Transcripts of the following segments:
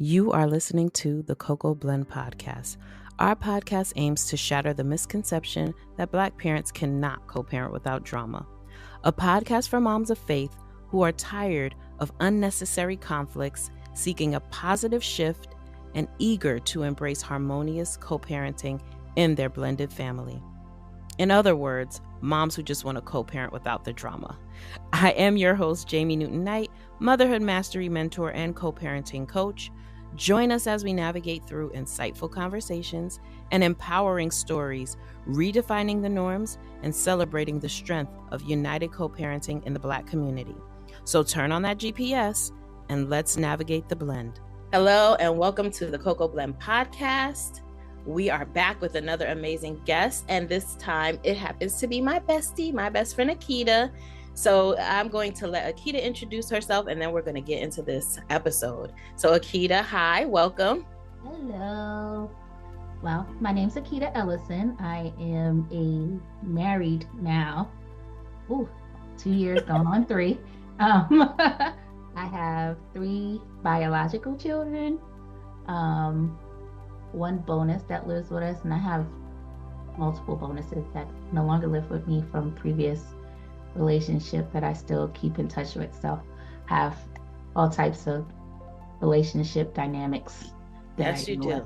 You are listening to the Cocoa Blend Podcast. Our podcast aims to shatter the misconception that Black parents cannot co-parent without drama. A podcast for moms of faith who are tired of unnecessary conflicts, seeking a positive shift, and eager to embrace harmonious co-parenting in their blended family. In other words, moms who just want to co-parent without the drama. I am your host, Jamie Newton-Knight, motherhood mastery mentor and co-parenting coach. Join us as we navigate through insightful conversations and empowering stories, redefining the norms and celebrating the strength of united co-parenting in the Black community. So turn on that GPS and let's navigate the blend. Hello and welcome to the Cocoa Blend Podcast. We are back with another amazing guest, and this time it happens to be my bestie, my best friend Akeda. So I'm going to let Akeda introduce herself, and then we're going to get into this episode. So Akeda, hi, welcome. Hello. Well, my name's Akeda Ellison. I am a married now. 2 years going on 3. I have 3 biological children. One bonus that lives with us, and I have multiple bonuses that no longer live with me from previous relationship that I still keep in touch with. So have all types of relationship dynamics. Yes, you do.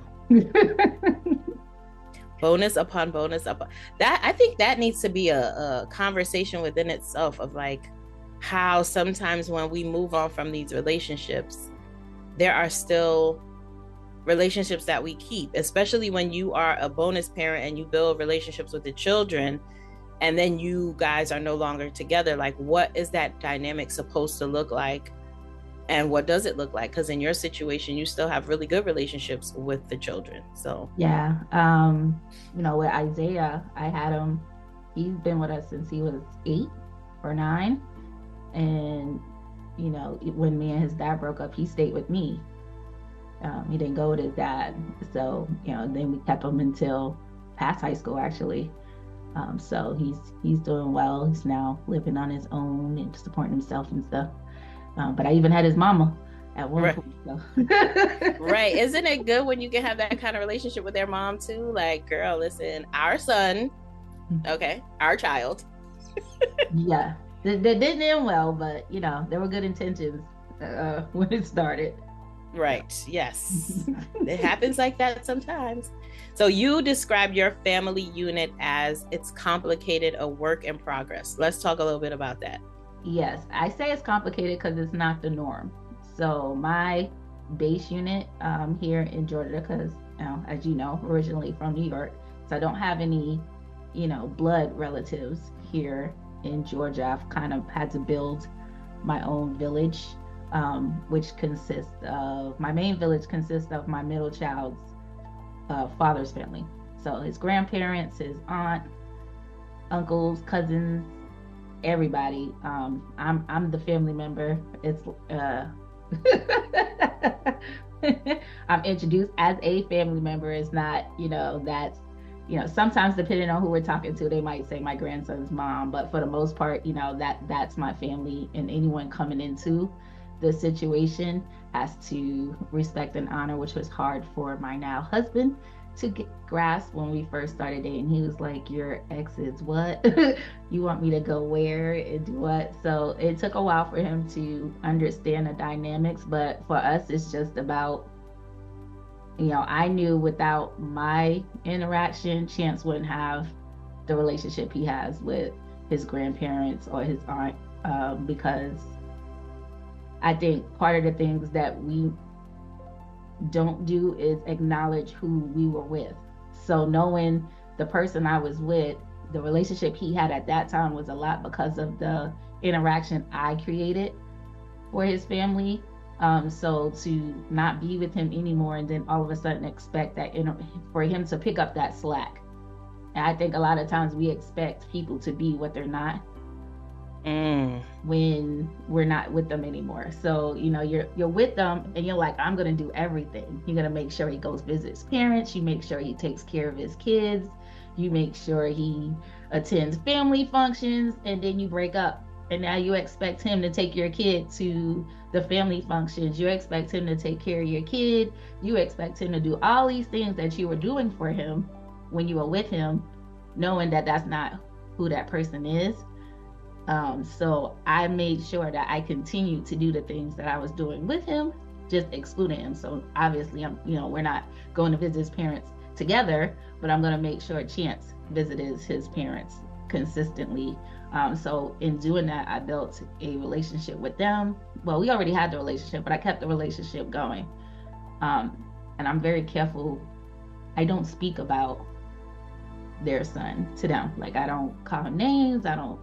Bonus upon bonus upon that. I think that needs to be a conversation within itself of like how sometimes when we move on from these relationships, there are still relationships that we keep, especially when you are a bonus parent and you build relationships with the children and then you guys are no longer together. Like, what is that dynamic supposed to look like? And what does it look like? Because in your situation, you still have really good relationships with the children. So yeah, with Isaiah, I had him, he's been with us since he was 8 or 9. And, when me and his dad broke up, he stayed with me. He didn't go with his dad. So, then we kept him until past high school, actually. So he's doing well. He's now living on his own and supporting himself and stuff. But I even had his mama at one point. So. Right. Isn't it good when you can have that kind of relationship with their mom too? Like, girl, listen, our son, okay, our child. Yeah, they didn't end well, but there were good intentions when it started. Right. Yes. It happens like that sometimes. So you described your family unit as it's complicated, a work in progress. Let's talk a little bit about that. Yes, I say it's complicated because it's not the norm. So my base unit here in Georgia, because as you know, originally from New York, so I don't have any, blood relatives here in Georgia. I've kind of had to build my own village. Which consists of, my main village consists of my middle child's father's family. So his grandparents, his aunt, uncles, cousins, everybody. I'm the family member. It's I'm introduced as a family member. It's not, that's, sometimes depending on who we're talking to, they might say my grandson's mom, but for the most part, that's my family, and anyone coming into the situation has to respect and honor, which was hard for my now husband to grasp when we first started dating. He was like, your ex is what? You want me to go where and do what? So it took a while for him to understand the dynamics, but for us, it's just about, I knew without my interaction, Chance wouldn't have the relationship he has with his grandparents or his aunt, because I think part of the things that we don't do is acknowledge who we were with. So knowing the person I was with, the relationship he had at that time was a lot because of the interaction I created for his family. So to not be with him anymore and then all of a sudden expect that for him to pick up that slack. And I think a lot of times we expect people to be what they're not. When we're not with them anymore. So you're with them and you're like, I'm gonna do everything. You're gonna make sure he goes visit his parents, you make sure he takes care of his kids, you make sure he attends family functions, and then you break up And now you expect him to take your kid to the family functions. You expect him to take care of your kid. You expect him to do all these things that you were doing for him when you were with him, knowing that that's not who that person is. So I made sure that I continued to do the things that I was doing with him, just excluding him. So obviously, we're not going to visit his parents together, but I'm going to make sure Chance visited his parents consistently. So in doing that, I built a relationship with them. Well, we already had the relationship, but I kept the relationship going. And I'm very careful. I don't speak about their son to them. Like, I don't call him names. I don't,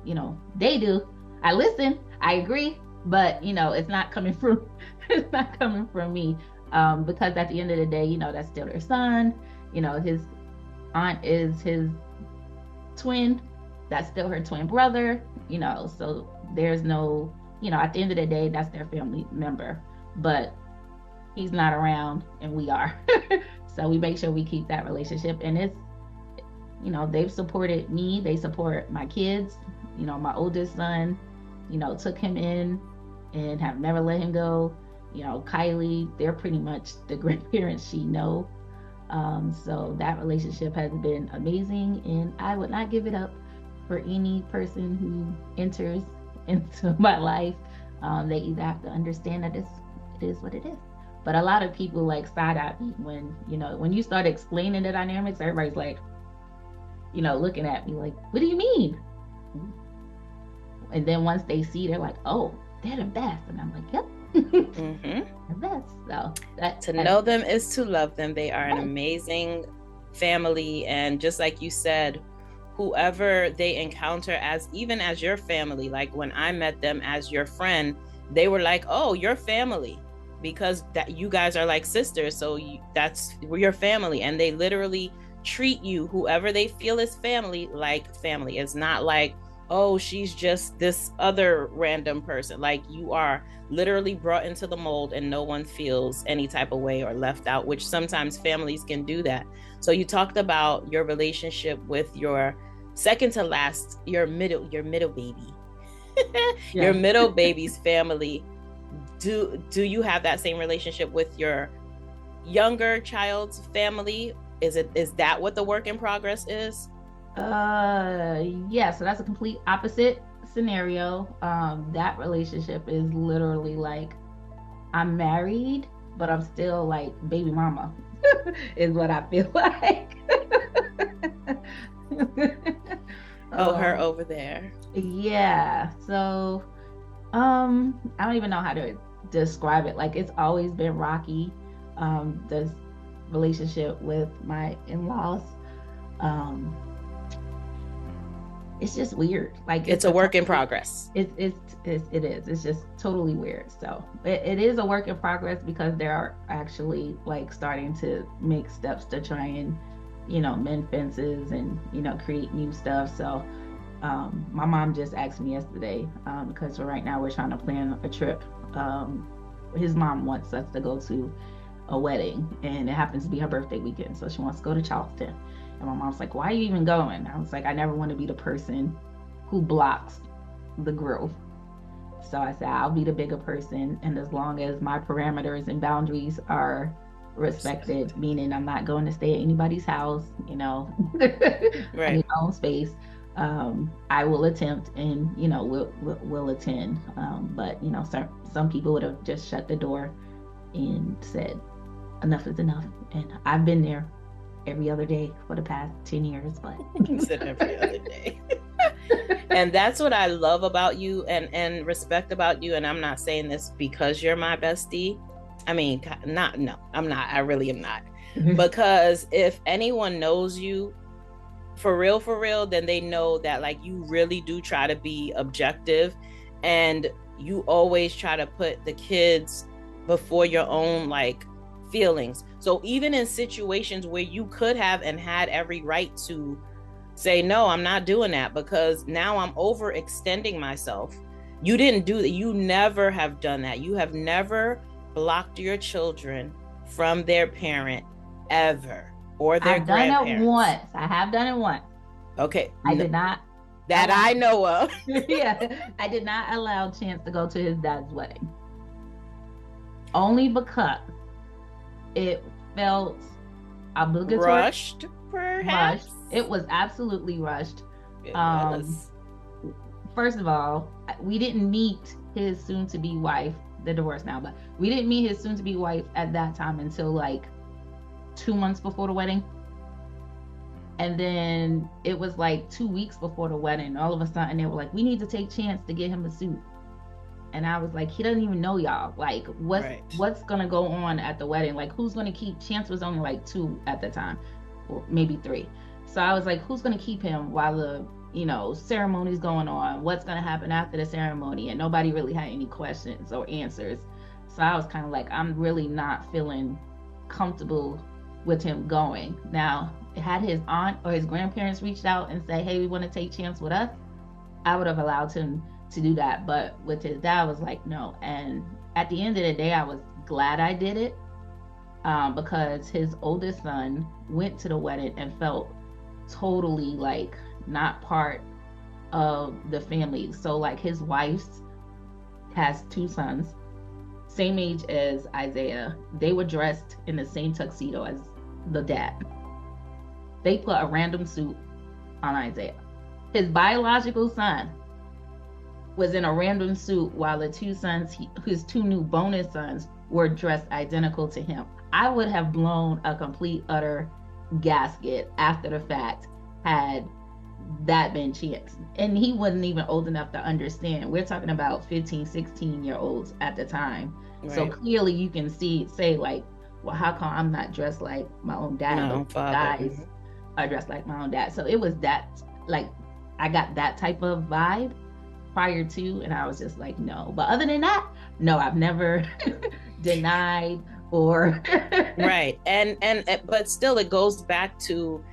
they do. I listen, I agree, but it's not coming from me. Because at the end of the day, that's still their son. His aunt is his twin. That's still her twin brother, so there's no, at the end of the day, that's their family member, but he's not around and we are. So we make sure we keep that relationship. And it's, they've supported me. They support my kids. My oldest son, took him in and have never let him go. Kylie, they're pretty much the grandparents she knows. So that relationship has been amazing, and I would not give it up for any person who enters into my life. They either have to understand that it is what it is. But a lot of people side at me when you start explaining the dynamics. Everybody's looking at me what do you mean? And then once they see, they're like, oh, they're the best. And I'm like, yep. The best. So to know them is to love them. They are an amazing family, and just like you said, whoever they encounter as your family, like when I met them as your friend, they were like, oh, your family, because that you guys are like sisters, so that's your family. And they literally treat you, whoever they feel is family, like family. It's not like, oh, she's just this other random person. Like, you are literally brought into the mold and no one feels any type of way or left out, which sometimes families can do that. So you talked about your relationship with your second to last, your middle baby, your middle baby's family. Do you have that same relationship with your younger child's family? Is that what the work in progress is? Yeah, so that's a complete opposite scenario. That relationship is literally like, I'm married, but I'm still like baby mama is what I feel like. Her over there. Yeah. So I don't even know how to describe it. Like, it's always been rocky. This relationship with my in-laws. It's just weird. Like, it's a work in progress. It is. It's just totally weird. So it is a work in progress, because they are actually starting to make steps to try and, mend fences and, create new stuff. So my mom just asked me yesterday, because for right now we're trying to plan a trip. His mom wants us to go to a wedding, and it happens to be her birthday weekend. So she wants to go to Charleston. And my mom's like, why are you even going? I was like, I never want to be the person who blocks the growth. So I said, I'll be the bigger person. And as long as my parameters and boundaries are respected, meaning I'm not going to stay at anybody's house, right. I need my own space. I will attempt, and, we'll attend. But, some people would have just shut the door and said, enough is enough. And I've been there every other day for the past 10 years, but every other day. And that's what I love about you and respect about you. And I'm not saying this because you're my bestie. I mean, I'm not. I really am not. Because if anyone knows you for real, then they know that you really do try to be objective, and you always try to put the kids before your own feelings. So even in situations where you could have and had every right to say, no, I'm not doing that because now I'm overextending myself, you didn't do that. You never have done that. You have never blocked your children from their parent ever, or their grandparents. I have done it once. Okay. I did not that I know of. Yeah, I did not allow Chance to go to his dad's wedding. Only because it felt obligatory. Rushed, perhaps? Rushed. It was absolutely rushed. It was. First of all, we didn't meet his soon-to-be wife, they're divorced now, but we didn't meet his soon-to-be wife at that time until like 2 months before the wedding. And then it was like 2 weeks before the wedding. All of a sudden they were like, we need to take Chance to get him a suit. And I was like, he doesn't even know y'all. Like, what's gonna go on at the wedding? Like, who's gonna keep? Chance was only like 2 at the time, or maybe 3. So I was like, who's gonna keep him while the ceremony's going on? What's gonna happen after the ceremony? And nobody really had any questions or answers. So I was kind of like, I'm really not feeling comfortable with him going. Now, had his aunt or his grandparents reached out and say, hey, we want to take Chance with us, I would have allowed him to do that. But with his dad, I was like, no. And at the end of the day, I was glad I did it, because his oldest son went to the wedding and felt totally like not part of the family. So like his wife has 2 sons, same age as Isaiah. They were dressed in the same tuxedo as the dad. They put a random suit on Isaiah. His biological son was in a random suit, while the 2 sons, his 2 new bonus sons, were dressed identical to him. I would have blown a complete, utter gasket after the fact had that been Chance. And he wasn't even old enough to understand. We're talking about 15, 16-year-olds at the time. Right. So clearly you can say like, well, how come I'm not dressed like my own dad? My own father. Guys are dressed like my own dad. So it was that, like, I got that type of vibe prior to, and I was just like, no. But other than that, no, I've never denied or right. And but still it goes back to,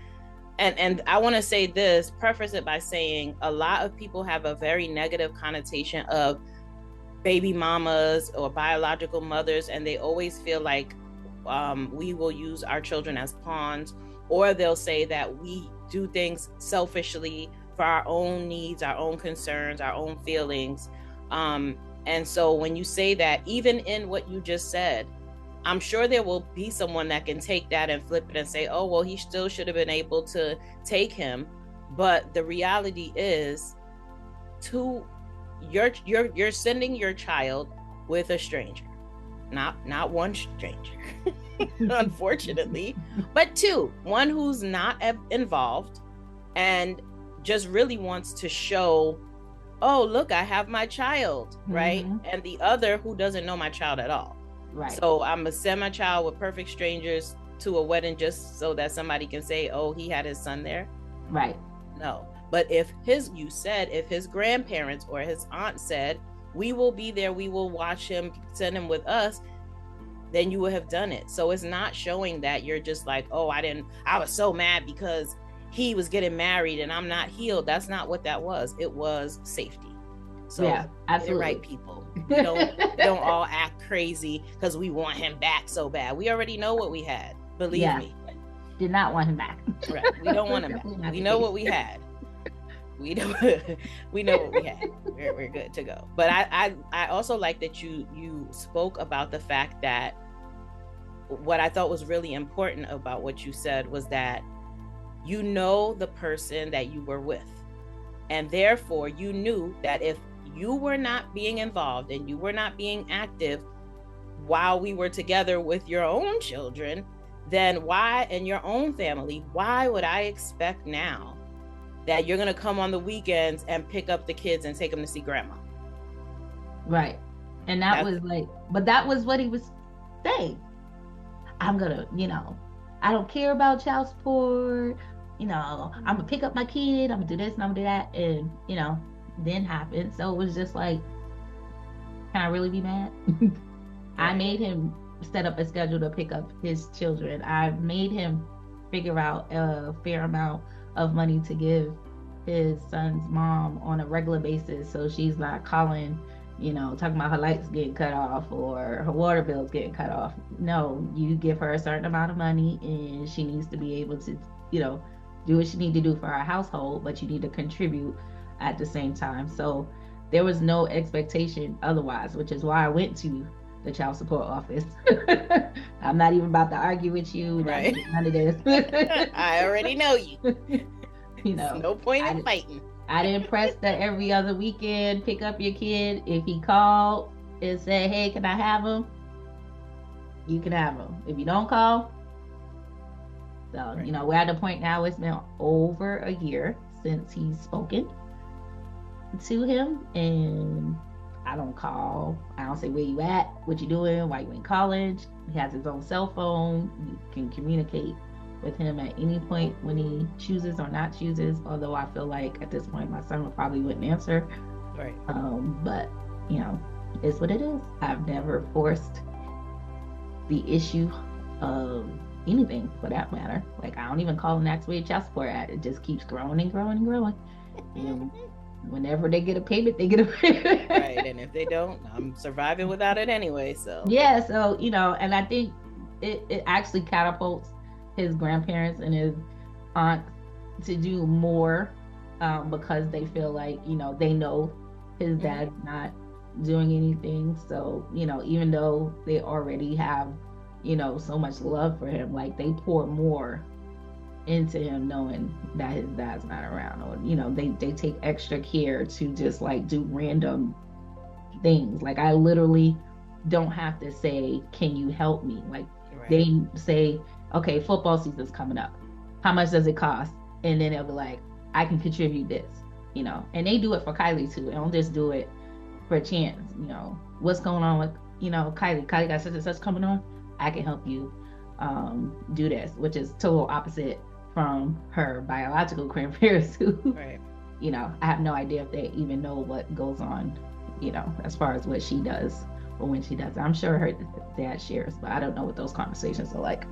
and I want to say this, preface it by saying a lot of people have a very negative connotation of baby mamas or biological mothers, and they always feel like we will use our children as pawns, or they'll say that we do things selfishly for our own needs, our own concerns, our own feelings. And so when you say that, even in what you just said, I'm sure there will be someone that can take that and flip it and say, oh, well, he still should have been able to take him. But the reality is, you're sending your child with a stranger, not one stranger, unfortunately, but 2, one who's not involved and just really wants to show, oh, look, I have my child, right? Mm-hmm. And the other who doesn't know my child at all. Right. So I'm gonna send my child with perfect strangers to a wedding just so that somebody can say, oh, he had his son there. Right. No. But if his grandparents or his aunt said, we will be there, we will watch him, send him with us, then you would have done it. So it's not showing that you're just like, oh, I was so mad because he was getting married and I'm not healed. That's not what that was. It was safety. So yeah, absolutely. Right, people. We don't all act crazy because we want him back so bad. We already know what we had. Believe me. Did not want him back. Right. We don't want him back. We know what we had. We know what we had. We're good to go. But I also like that you spoke about the fact that what I thought was really important about what you said was that you know the person that you were with. And therefore you knew that if you were not being involved and you were not being active while we were together with your own children, then why, in your own family, why would I expect now that you're going to come on the weekends and pick up the kids and take them to see grandma? Right. And that was what he was saying. I'm going to, I don't care about child support. I'm going to pick up my kid. I'm going to do this and I'm going to do that. And, then happened. So it was just like, can I really be mad? I made him set up a schedule to pick up his children. I made him figure out a fair amount of money to give his son's mom on a regular basis, so she's not calling, talking about her lights getting cut off or her water bills getting cut off. No, you give her a certain amount of money and she needs to be able to, do what she needs to do for her household, but you need to contribute at the same time. So there was no expectation otherwise, which is why I went to the child support office. I'm not even about to argue with you. Right. None of this. I already know you. You know, no point in fighting. I didn't press the every other weekend, pick up your kid. If he called and said, hey, can I have him? You can have him. If you don't call. So, right. You know, we're at the point now, it's been over a year since he's spoken to him. And I don't call. I don't say, where you at? What you doing? Why you in college? He has his own cell phone. You can communicate with him at any point when he chooses or not chooses. Although I feel like at this point, my son probably wouldn't answer. Right. But, you know, it's what it is. I've never forced the issue of anything for that matter. Like, I don't even call and ask where your child support at. It just keeps growing and growing and growing. And whenever they get a payment, they get a payment. Right. And if they don't, I'm surviving without it anyway. So yeah, so you know, and I think it actually catapults his grandparents and his aunt to do more because they feel like, you know, they know his dad's not doing anything. So, you know, even though they already have, you know, so much love for him, like they pour more into him knowing that his dad's not around, or, you know, they take extra care to just like do random things. Like I literally don't have to say, can you help me? Like right. They say, okay, football season's coming up. How much does it cost? And then they'll be like, I can contribute this, you know, and they do it for Kylie too. They don't just do it for Chance, you know, what's going on with, you know, Kylie got such and such coming on. I can help you do this, which is total opposite from her biological grandparents who, right. You know, I have no idea if they even know what goes on, you know, as far as what she does or when she does it. I'm sure her dad shares, but I don't know what those conversations are like.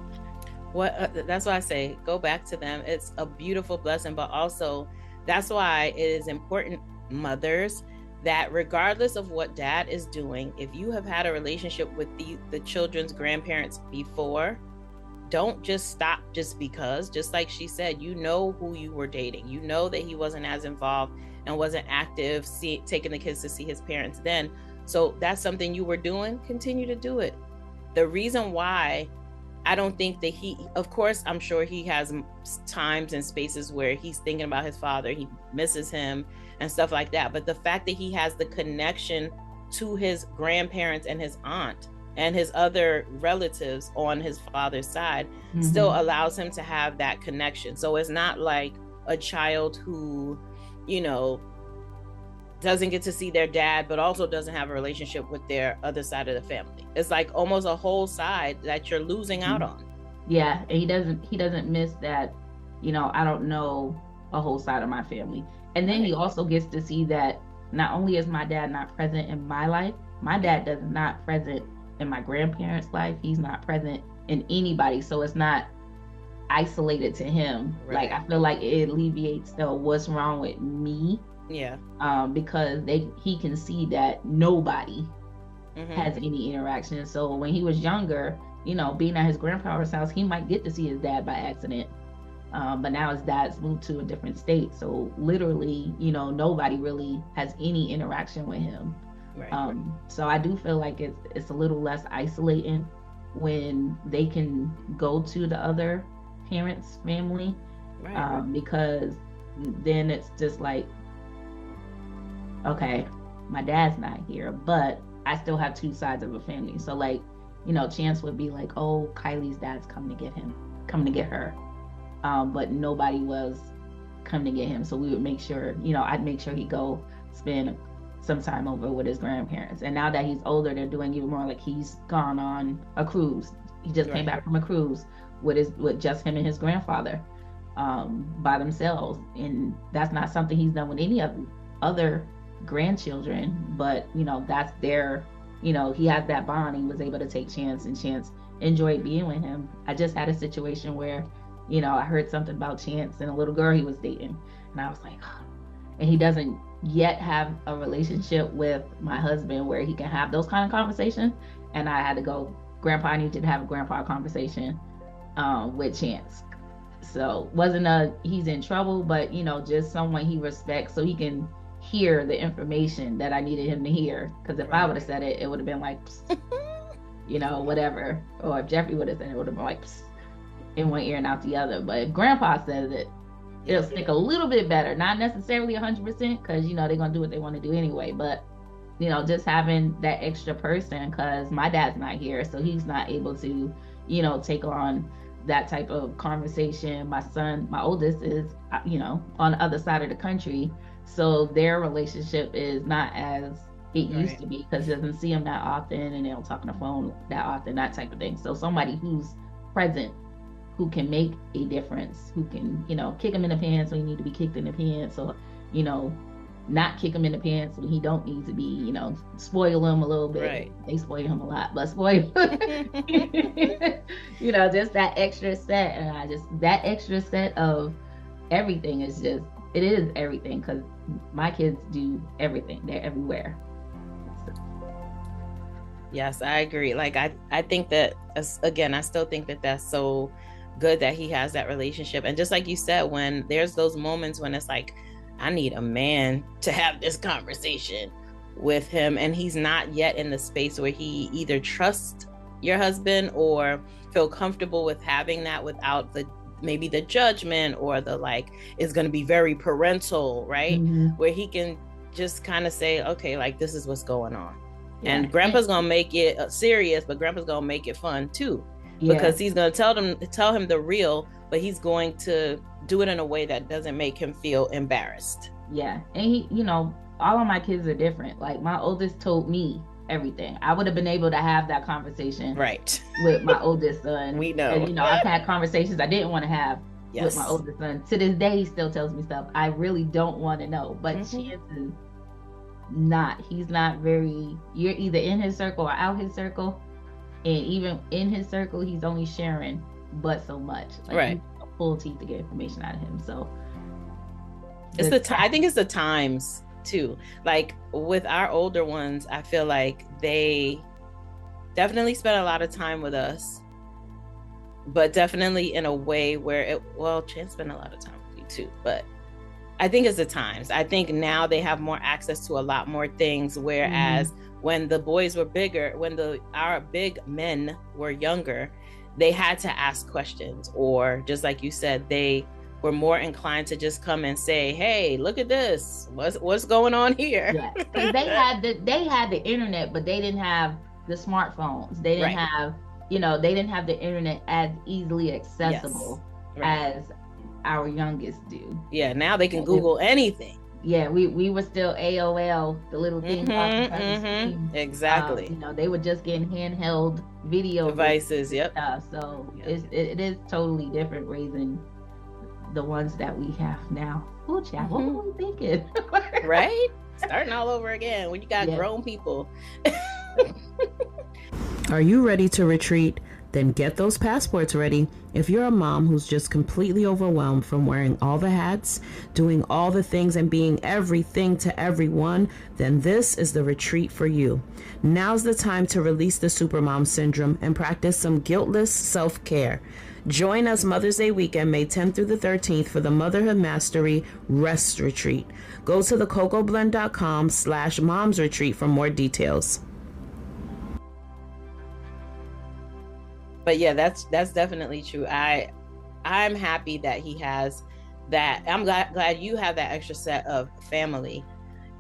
That's why I say go back to them. It's a beautiful blessing, but also that's why it is important, mothers, that regardless of what dad is doing, if you have had a relationship with the children's grandparents before, don't just stop just because. Just like she said, you know who you were dating. You know that he wasn't as involved and wasn't active, taking the kids to see his parents then. So that's something you were doing. Continue to do it. The reason why I don't think that of course, I'm sure he has times and spaces where he's thinking about his father, he misses him and stuff like that. But the fact that he has the connection to his grandparents and his aunt and his other relatives on his father's side still allows him to have that connection. So it's not like a child who, you know, doesn't get to see their dad, but also doesn't have a relationship with their other side of the family. It's like almost a whole side that you're losing out on. Yeah, and he doesn't miss that, you know, I don't know a whole side of my family. And then he also gets to see that not only is my dad not present in my life, my dad is not present in my grandparents' life. He's not present in anybody. So it's not isolated to him. Right. Like I feel like it alleviates what's wrong with me. Yeah. Because he can see that nobody has any interaction. So when he was younger, you know, being at his grandfather's house, he might get to see his dad by accident. But now his dad's moved to a different state. So literally, you know, nobody really has any interaction with him. Right. So I do feel like it's a little less isolating when they can go to the other parents' family. Right. Because then it's just like, okay, my dad's not here, but I still have two sides of a family. So like, you know, Chance would be like, oh, Kylie's dad's coming to get her. But nobody was coming to get him. So we would make sure, you know, I'd make sure he'd go spend some time over with his grandparents. And now that he's older, they're doing even more. Like he's gone on a cruise. He just came back from a cruise with just him and his grandfather by themselves. And that's not something he's done with any of the other grandchildren, but you know, that's their, you know, he has that bond. He was able to take Chance, and Chance enjoyed being with him. I just had a situation where, you know, I heard something about Chance and a little girl he was dating, and I was like, oh. And he doesn't yet have a relationship with my husband where he can have those kind of conversations. And I had to go, Grandpa, I need you to have a grandpa conversation with Chance. So wasn't he's in trouble, but just someone he respects, so he can hear the information that I needed him to hear. Because if I would have said it, it would have been like, whatever. Or if Jeffrey would have said it, it would have been like in one ear and out the other. But if Grandpa says it, it'll stick a little bit better. Not necessarily 100%, because they're gonna do what they want to do anyway. But just having that extra person, because my dad's not here, so he's not able to take on that type of conversation. My son, my oldest, is on the other side of the country, so their relationship is not as it used to be, because he doesn't see him that often and they don't talk on the phone that often, that type of thing. So somebody who's present, who can make a difference, who can kick him in the pants when he need to be kicked in the pants, or not kick him in the pants when he don't need to be, spoil him a little bit. Right. They spoil him a lot, but spoil just that extra set. And that extra set of everything is it is everything, because my kids do everything. They're everywhere. Yes, I agree. Like, I think that, again, I still think that that's so good that he has that relationship. And just like you said, when there's those moments when it's like, I need a man to have this conversation with him, and he's not yet in the space where he either trusts your husband or feel comfortable with having that without maybe the judgment, or it's going to be very parental, right? Mm-hmm. Where he can just kind of say, okay, like, this is what's going on. Yeah. And Grandpa's going to make it serious, but Grandpa's going to make it fun too, because he's going to tell him the real, but he's going to do it in a way that doesn't make him feel embarrassed. Yeah. And he, all of my kids are different. Like, my oldest told me everything. I would have been able to have that conversation with my oldest son. We know. And, I've had conversations I didn't want to have with my oldest son. To this day, he still tells me stuff I really don't want to know. But chances not. He's not very, you're either in his circle or out his circle. And even in his circle, he's only sharing but so much. Like, full teeth to get information out of him. So it's I think it's the times too. Like, with our older ones, I feel like they definitely spend a lot of time with us, but definitely in a way where Chance spent a lot of time with you too, but I think it's the times. I think now they have more access to a lot more things, whereas when the boys were bigger, when our big men were younger, they had to ask questions, or just like you said, they were more inclined to just come and say, hey, look at this. What's going on here? Yeah. They had the internet, but they didn't have the smartphones. They didn't have, they didn't have the internet as easily accessible as our youngest do. Yeah, now they can Google anything. Yeah, we were still AOL, the little thing. Exactly. They were just getting handheld video devices. Stuff. So it is totally different raising the ones that we have now. Oh, child, what were we thinking? Right? Starting all over again when you got grown people. Are you ready to retreat? Then get those passports ready. If you're a mom who's just completely overwhelmed from wearing all the hats, doing all the things, and being everything to everyone, then this is the retreat for you. Now's the time to release the supermom syndrome and practice some guiltless self-care. Join us Mother's Day weekend, May 10th through the 13th, for the Motherhood Mastery Rest Retreat. Go to thecocoblend.com/momsretreat for more details. But yeah, that's definitely true. I'm happy that he has that. I'm glad you have that extra set of family.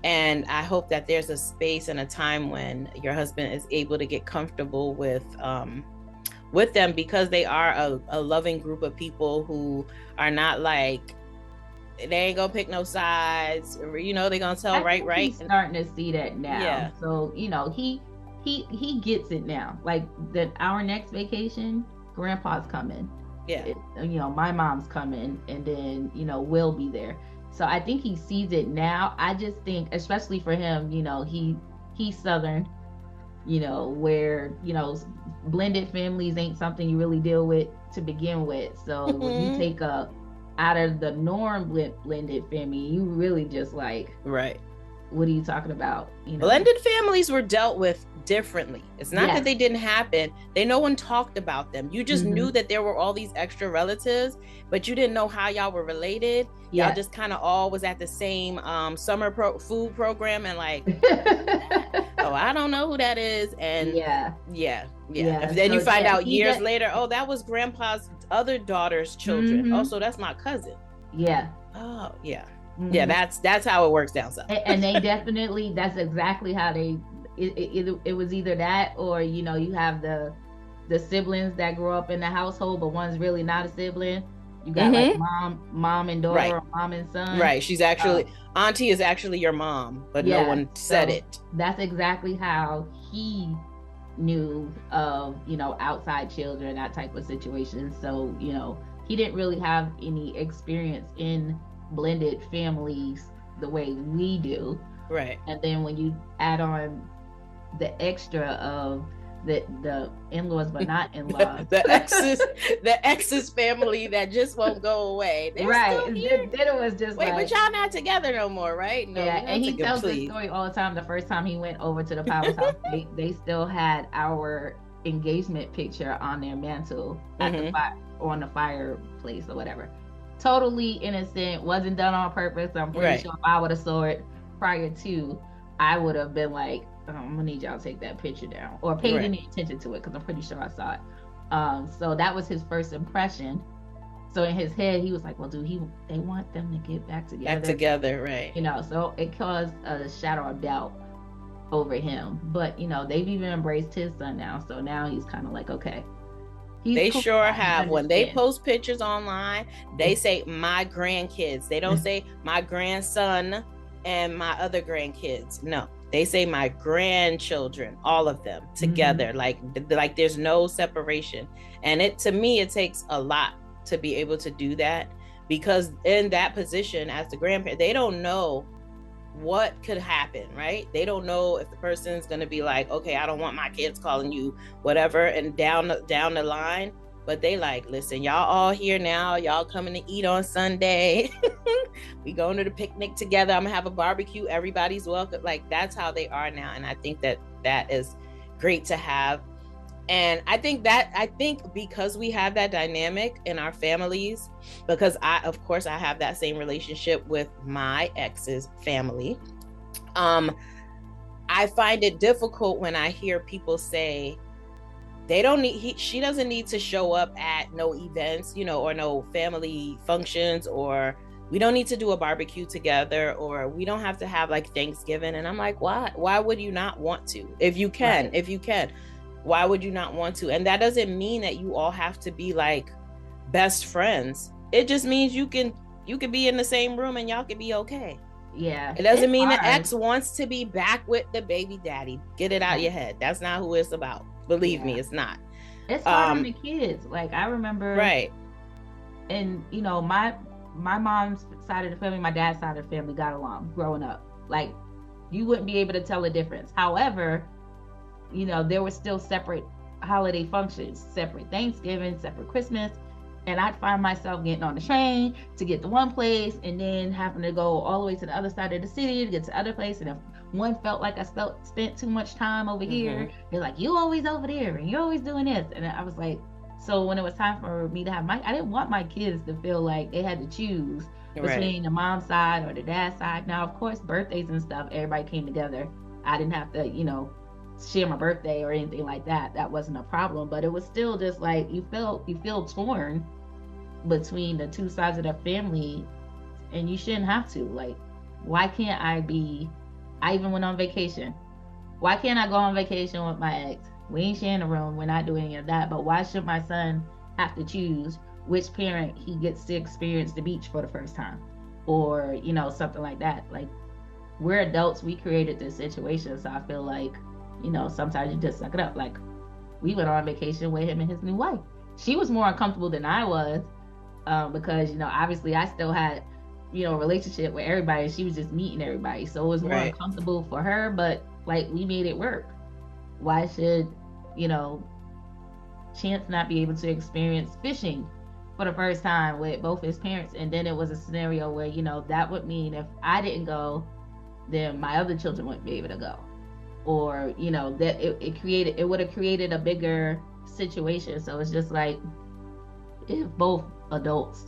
And I hope that there's a space and a time when your husband is able to get comfortable with them, because they are a loving group of people who are not like, they ain't gonna pick no sides, they're gonna tell right. He's starting to see that now. Yeah. So, he gets it now. Like, our next vacation, Grandpa's coming. Yeah. My mom's coming, and then, we'll be there. So I think he sees it now. I just think, especially for him, he's Southern, where, blended families ain't something you really deal with to begin with. So when you take a out of the norm blended family, you really just like, what are you talking about? You know, blended families were dealt with differently. It's not that they didn't happen. No one talked about them. You just knew that there were all these extra relatives, but you didn't know how y'all were related. Y'all just kind of all was at the same summer food program, and like, oh, I don't know who that is. And and then you find out years later, oh, that was grandpa's other daughter's children. Oh, so that's my cousin. Oh, yeah, that's how it works down south. And they definitely, that's exactly how it was either that, or you know, you have the siblings that grow up in the household, but one's really not a sibling. You got like mom and daughter, or mom and son. Right. She's actually auntie is actually your mom, but no one said it. That's exactly how he knew of, you know, outside children, that type of situation. So, you know, he didn't really have any experience in blended families the way we do. Right. And then when you add on the extra of the in-laws but not in-laws, the ex's family that just won't go away. They're still here. Then it was just but y'all not together no more, right? No, and he tells this story all the time. The first time he went over to the Powers house, they still had our engagement picture on their mantle at the on the fireplace or whatever. Totally innocent, wasn't done on purpose. I'm pretty sure if I would have saw it prior to, I would have been like, I'm gonna need y'all to take that picture down, or paid any attention to it, because I'm pretty sure I saw it. So that was his first impression. So in his head, he was like, well, they want them to get back together. Right? You know, so it caused a shadow of doubt over him. But you know, they've even embraced his son now, so now he's kind of like, okay. They cool. Sure have. When they post pictures online, they say my grandkids. They don't say my grandson and my other grandkids. No, they say my grandchildren, all of them together. Like there's no separation. And to me, it takes a lot to be able to do that, because in that position as the grandparent, they don't know what could happen, right? They don't know if the person's going to be like, okay, I don't want my kids calling you whatever, and down the line. But they like, listen, y'all all here now, y'all coming to eat on Sunday. We going to the picnic together. I'm gonna have a barbecue, everybody's welcome. Like, that's how they are now. And I think that is great to have. And I think because we have that dynamic in our families, because I have that same relationship with my ex's family. I find it difficult when I hear people say she doesn't need to show up at no events, you know, or no family functions, or we don't need to do a barbecue together, or we don't have to have like Thanksgiving. And I'm like, why would you not want to? If you can, why would you not want to? And that doesn't mean that you all have to be like best friends. It just means you can be in the same room and y'all can be okay. Yeah. It doesn't mean the ex wants to be back with the baby daddy. Get it out of your head. That's not who it's about. Believe me, it's not. It's hard on the kids. Like, I remember, and you know, my mom's side of the family, my dad's side of the family got along growing up. Like, you wouldn't be able to tell the difference. However, you know, there were still separate holiday functions, separate Thanksgiving, separate Christmas. And I'd find myself getting on the train to get to one place and then having to go all the way to the other side of the city to get to the other place. And if one felt like I spent too much time over here, they're like, you always over there and you're always doing this. And I was like, so when it was time for me to have I didn't want my kids to feel like they had to choose between the mom's side or the dad's side. Now, of course, birthdays and stuff, everybody came together. I didn't have to, you know, share my birthday or anything like that. That wasn't a problem, but it was still just like you feel torn between the two sides of the family, and you shouldn't have to. Like, why can't I even went on vacation. Why can't I go on vacation with my ex? We ain't sharing a room, we're not doing any of that, but why should my son have to choose which parent he gets to experience the beach for the first time, or, you know, something like that? Like, we're adults, we created this situation, so I feel like, you know, sometimes you just suck it up. Like, we went on vacation with him and his new wife. She was more uncomfortable than I was, because, you know, obviously I still had, you know, a relationship with everybody, and she was just meeting everybody. So it was more uncomfortable for her, but like, we made it work. Why should, you know, Chance not be able to experience fishing for the first time with both his parents? And then it was a scenario where, you know, that would mean if I didn't go, then my other children wouldn't be able to go. Or, you know, that it would have created a bigger situation. So it's just like, if both adults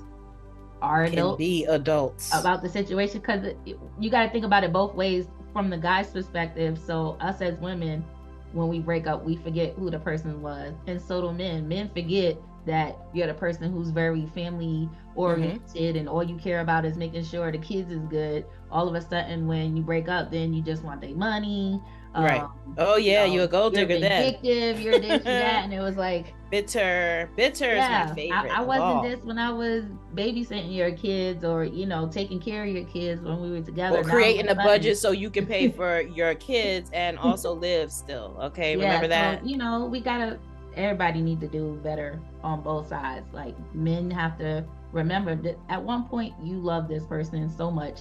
are Can adults be adults about the situation, because you got to think about it both ways from the guy's perspective. So us as women, when we break up, we forget who the person was, and so do men forget that you're the person who's very family oriented, and all you care about is making sure the kids is good. All of a sudden when you break up, then you just want their money, right? Oh yeah, you a gold digger then. You're this, you're that, and it was like bitter is my favorite. I wasn't this when I was babysitting your kids, or, you know, taking care of your kids when we were together, or creating a budget so you can pay for your kids and also live still. Okay, remember that. So, you know, everybody need to do better on both sides. Like, men have to remember that at one point you loved this person so much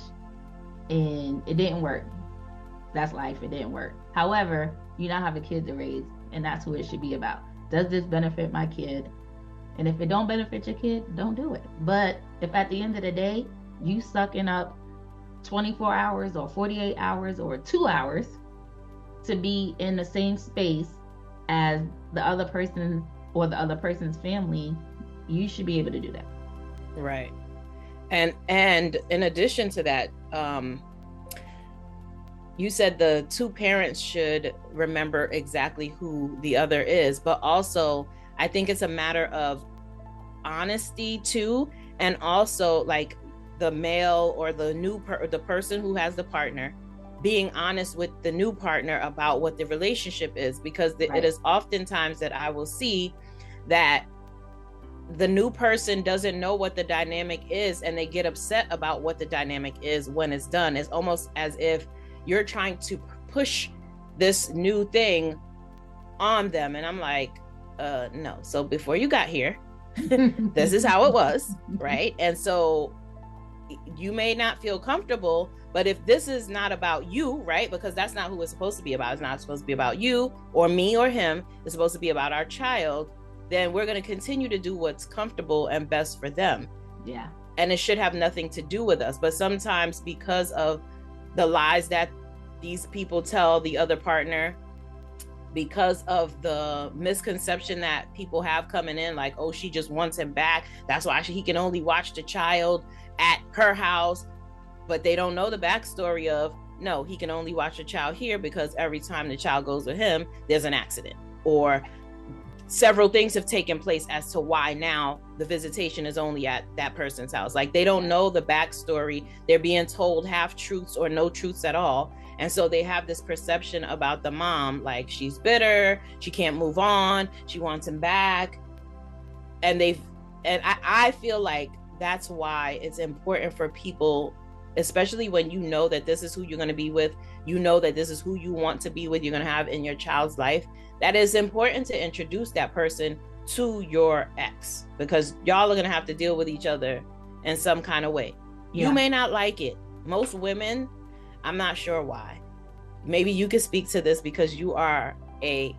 and it didn't work. That's life. It didn't work. However, you now have a kid to raise, and that's who it should be about. Does this benefit my kid? And if it don't benefit your kid, don't do it. But if at the end of the day you sucking up 24 hours or 48 hours or 2 hours to be in the same space as the other person or the other person's family, you should be able to do that. Right. And in addition to that, you said the two parents should remember exactly who the other is, but also I think it's a matter of honesty too, and also like the male or the person who has the partner being honest with the new partner about what the relationship is, because it is oftentimes that I will see that the new person doesn't know what the dynamic is, and they get upset about what the dynamic is when it's done. It's almost as if you're trying to push this new thing on them. And I'm like, no. So before you got here, this is how it was, right? And so you may not feel comfortable, but if this is not about you, right? Because that's not who it's supposed to be about. It's not supposed to be about you or me or him. It's supposed to be about our child. Then we're going to continue to do what's comfortable and best for them. Yeah. And it should have nothing to do with us. But sometimes because of the lies that these people tell the other partner, because of the misconception that people have coming in, like, oh, she just wants him back, that's why he can only watch the child at her house. But they don't know the backstory of, no, he can only watch the child here because every time the child goes with him, there's an accident, or several things have taken place as to why now the visitation is only at that person's house. Like, they don't know the backstory. They're being told half truths or no truths at all. And so they have this perception about the mom, like she's bitter, she can't move on, she wants him back. And I feel like that's why it's important for people, especially when you know that this is who you're going to be with, you know that this is who you want to be with, you're going to have in your child's life, that is important to introduce that person to your ex, because y'all are going to have to deal with each other in some kind of way. Yeah. You may not like it. Most women, I'm not sure why. Maybe you could speak to this because you are a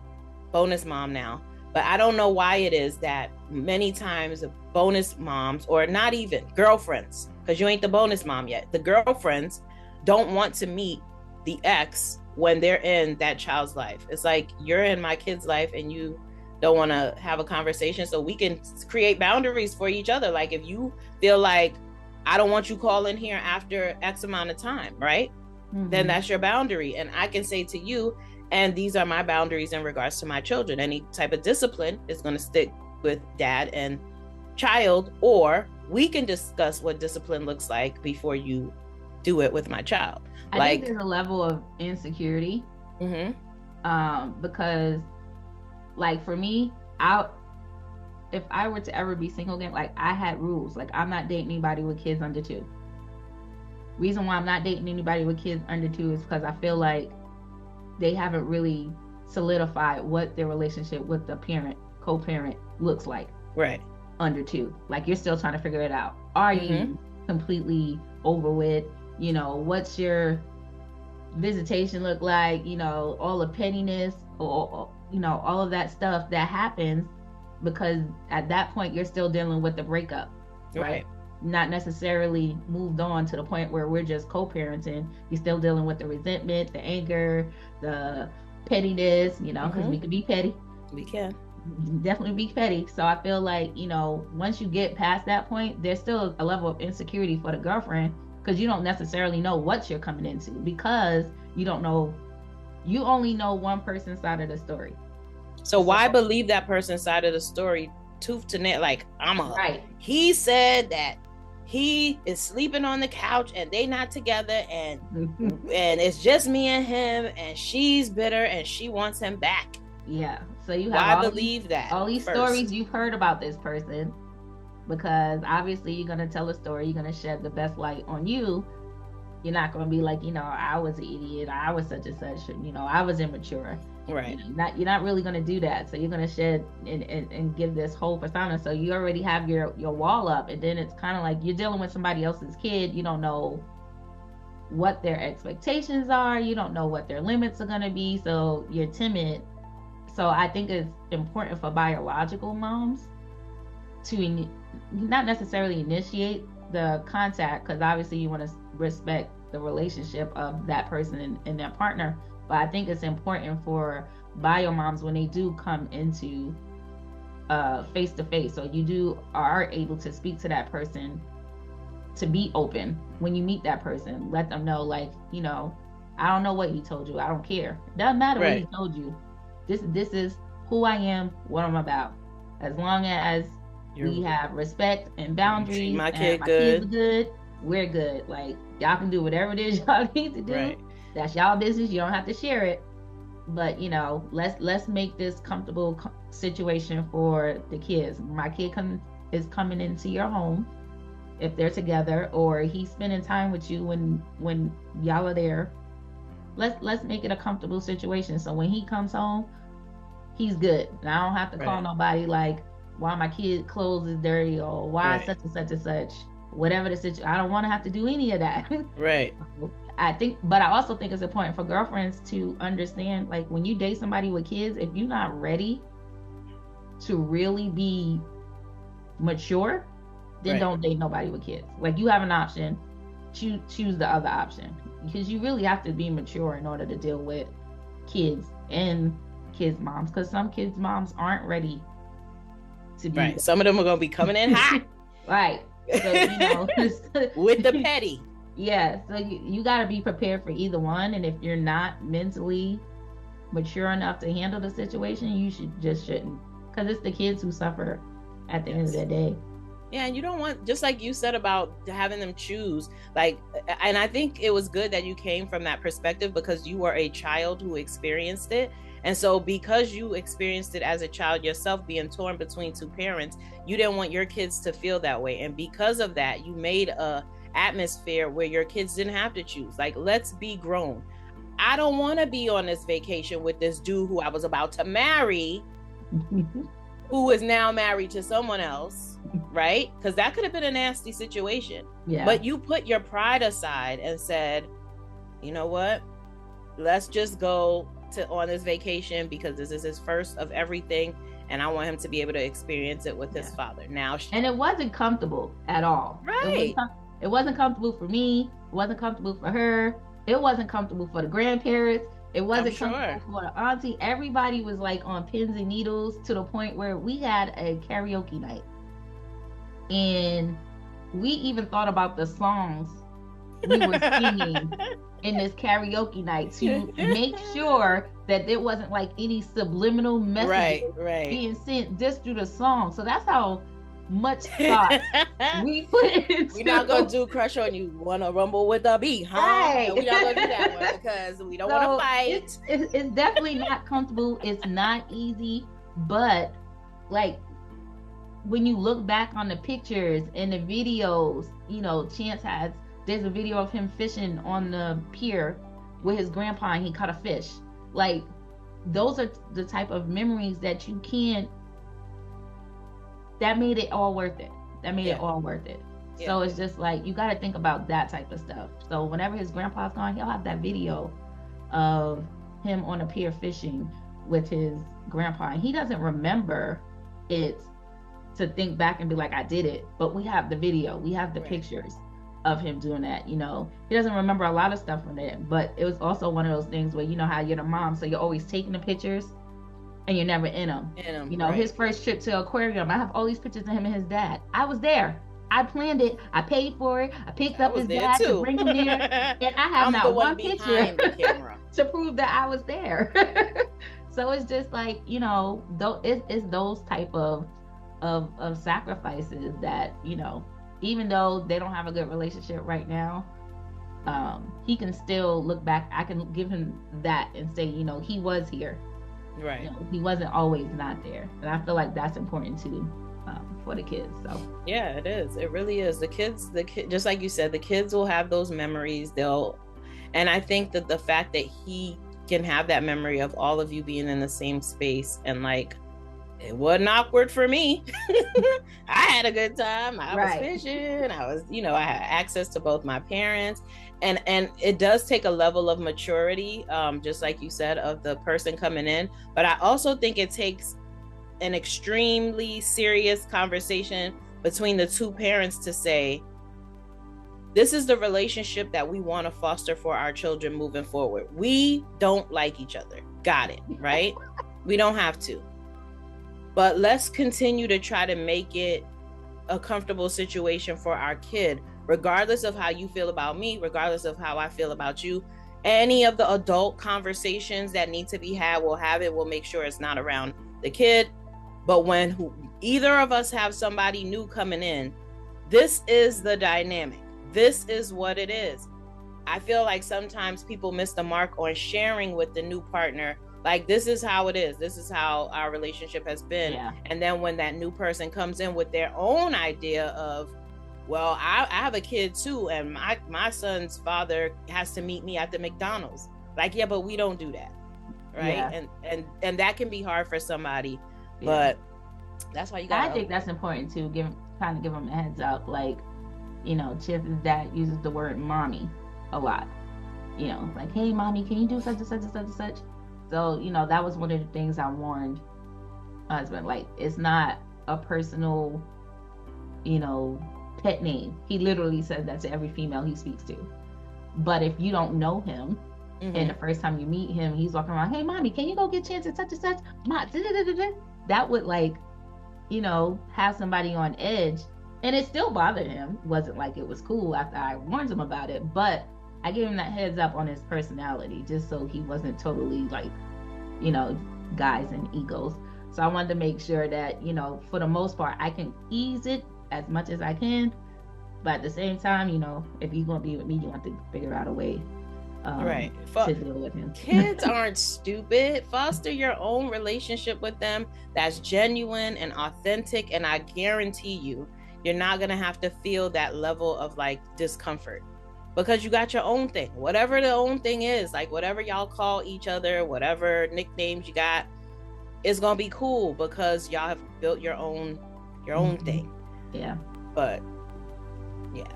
bonus mom now, but I don't know why it is that many times bonus moms, or not even girlfriends, because you ain't the bonus mom yet, the girlfriends don't want to meet the ex when they're in that child's life. It's like, you're in my kid's life and you don't want to have a conversation so we can create boundaries for each other. Like, if you feel like, I don't want you calling here after X amount of time, right? Mm-hmm. Then that's your boundary. And I can say to you, and these are my boundaries in regards to my children. Any type of discipline is going to stick with dad and child, or we can discuss what discipline looks like before you do it with my child. I think there's a level of insecurity. Mm-hmm. Because, like, for me, if I were to ever be single again, like, I had rules. Like, I'm not dating anybody with kids under 2. Reason why I'm not dating anybody with kids under 2 is because I feel like they haven't really solidified what their relationship with the co-parent looks like. Right. Under 2. Like, you're still trying to figure it out. Are you completely over with? You know, what's your visitation look like? You know, all the pettiness, or, you know, all of that stuff that happens, because at that point you're still dealing with the breakup. Right. not necessarily moved on to the point where we're just co-parenting. You're still dealing with the resentment, the anger, the pettiness, you know, because we can be petty. We can. Definitely be petty. So I feel like, you know, once you get past that point, there's still a level of insecurity for the girlfriend, because you don't necessarily know what you're coming into, because you don't know, you only know one person's side of the story. So why believe that person's side of the story tooth to nail? Like, right. He said that he is sleeping on the couch and they not together, and and it's just me and him, and she's bitter and she wants him back. Yeah. So you have all these stories you've heard about this person, because obviously you're going to tell a story, you're going to shed the best light on you. You're not going to be like, you know, I was an idiot, I was such and such, you know, I was immature. Right. You know, you're not really going to do that. So you're going to shed and give this whole persona. So you already have your wall up, and then it's kind of like you're dealing with somebody else's kid. You don't know what their expectations are. You don't know what their limits are going to be. So you're timid. So I think it's important for biological moms to not necessarily initiate the contact, because obviously you want to respect the relationship of that person and their partner. But I think it's important for bio moms, when they do come into face to face, so you are able to speak to that person, to be open when you meet that person. Let them know, like, you know, I don't know what he told you, I don't care. It doesn't matter what he told you. This is who I am, what I'm about. As long as we have respect and boundaries, my kids are good, we're good. Like, y'all can do whatever it is y'all need to do. Right. That's y'all business. You don't have to share it. But, you know, let's make this comfortable situation for the kids. My kid is coming into your home, if they're together, or he's spending time with you when y'all are there. Let's make it a comfortable situation. So when he comes home, he's good. And I don't have to call nobody like, why my kid clothes is dirty, or why such and such and such. Whatever the situation, I don't want to have to do any of that. Right. But I also think it's important for girlfriends to understand, like, when you date somebody with kids, if you're not ready to really be mature, then don't date nobody with kids. Like, you have an option, choose the other option, because you really have to be mature in order to deal with kids and kids' moms, because some kids' moms aren't ready to be right. Some of them are going to be coming in hot. Right. So, you know, with the petty. Yeah, so you got to be prepared for either one. And if you're not mentally mature enough to handle the situation, you shouldn't, because it's the kids who suffer at the end of the day. Yeah, and you don't want, just like you said about having them choose, like, and I think it was good that you came from that perspective, because you were a child who experienced it. And so because you experienced it as a child yourself, being torn between two parents, you didn't want your kids to feel that way. And because of that, you made a atmosphere where your kids didn't have to choose. Like, let's be grown. I don't want to be on this vacation with this dude who I was about to marry, who is now married to someone else, right? Because that could have been a nasty situation. Yeah. But you put your pride aside and said, you know what? Let's just go on this vacation, because this is his first of everything, and I want him to be able to experience it with his father. Now, and it wasn't comfortable at all. Right. It wasn't comfortable for me. It wasn't comfortable for her. It wasn't comfortable for the grandparents. It wasn't comfortable for the auntie. Everybody was like on pins and needles, to the point where we had a karaoke night. And we even thought about the songs we were singing in this karaoke night, to make sure that there wasn't like any subliminal messages being sent just through the song. So that's how much thought we put into. We're not gonna do Crush on You, Wanna Rumble with a Beat, huh? Right. We're not gonna do that one, because we don't want to fight. It's definitely not comfortable. It's not easy, but like, when you look back on the pictures and the videos, you know, there's a video of him fishing on the pier with his grandpa, and he caught a fish. Like, those are the type of memories that that made it all worth it. It all worth it. Yeah. So it's just like, you got to think about that type of stuff. So whenever his grandpa's gone, he'll have that video of him on a pier fishing with his grandpa, and he doesn't remember it to think back and be like, I did it. But we have the video, we have the pictures of him doing that. You know, he doesn't remember a lot of stuff from it, but it was also one of those things where, you know how you're the mom, so you're always taking the pictures and you're never in them. You know, his first trip to aquarium, I have all these pictures of him and his dad. I was there. I planned it. I paid for it. I picked up his dad to bring him there, and I have not one picture to prove that I was there. So it's just like, you know, it's those type of sacrifices that, you know, even though they don't have a good relationship right now, he can still look back. I can give him that and say, you know, he was here. Right. You know, he wasn't always not there. And I feel like that's important too, for the kids. So yeah, it is. It really is. The kids, just like you said, the kids will have those memories. And I think that the fact that he can have that memory of all of you being in the same space, and like, it wasn't awkward for me. I had a good time. I was fishing. I was, you know, I had access to both my parents, and it does take a level of maturity, just like you said, of the person coming in. But I also think it takes an extremely serious conversation between the two parents to say, this is the relationship that we want to foster for our children moving forward. We don't like each other. Got it, right? We don't have to. But let's continue to try to make it a comfortable situation for our kid, regardless of how you feel about me, regardless of how I feel about you. Any of the adult conversations that need to be had, we'll have it. We'll make sure it's not around the kid. But when either of us have somebody new coming in, this is the dynamic. This is what it is. I feel like sometimes people miss the mark on sharing with the new partner, like, this is how it is. This is how our relationship has been. Yeah. And then when that new person comes in with their own idea of, well, I have a kid too, and my son's father has to meet me at the McDonald's. Like, yeah, but we don't do that. Right. Yeah. And that can be hard for somebody. Yeah. But that's why you got. I think that's important too. Give them a heads up. Like, you know, Chip's dad uses the word mommy a lot. You know, like, hey, mommy, can you do such and such and such and such? So, you know, that was one of the things I warned my husband. Like, it's not a personal, you know, pet name. He literally says that to every female he speaks to. But if you don't know him, and the first time you meet him, he's walking around, hey, mommy, can you go get Chance and such and such? That would, like, you know, have somebody on edge. And it still bothered him. It wasn't like it was cool after I warned him about it. But I gave him that heads up on his personality, just so he wasn't totally like, you know, guys and egos. So I wanted to make sure that, you know, for the most part, I can ease it as much as I can. But at the same time, you know, if you're going to be with me, you want to figure out a way to deal with him. Kids aren't stupid. Foster your own relationship with them that's genuine and authentic. And I guarantee you, you're not going to have to feel that level of like discomfort, because you got your own thing, whatever the own thing is, like whatever y'all call each other, whatever nicknames you got, it's going to be cool because y'all have built your own thing. Yeah. But yeah,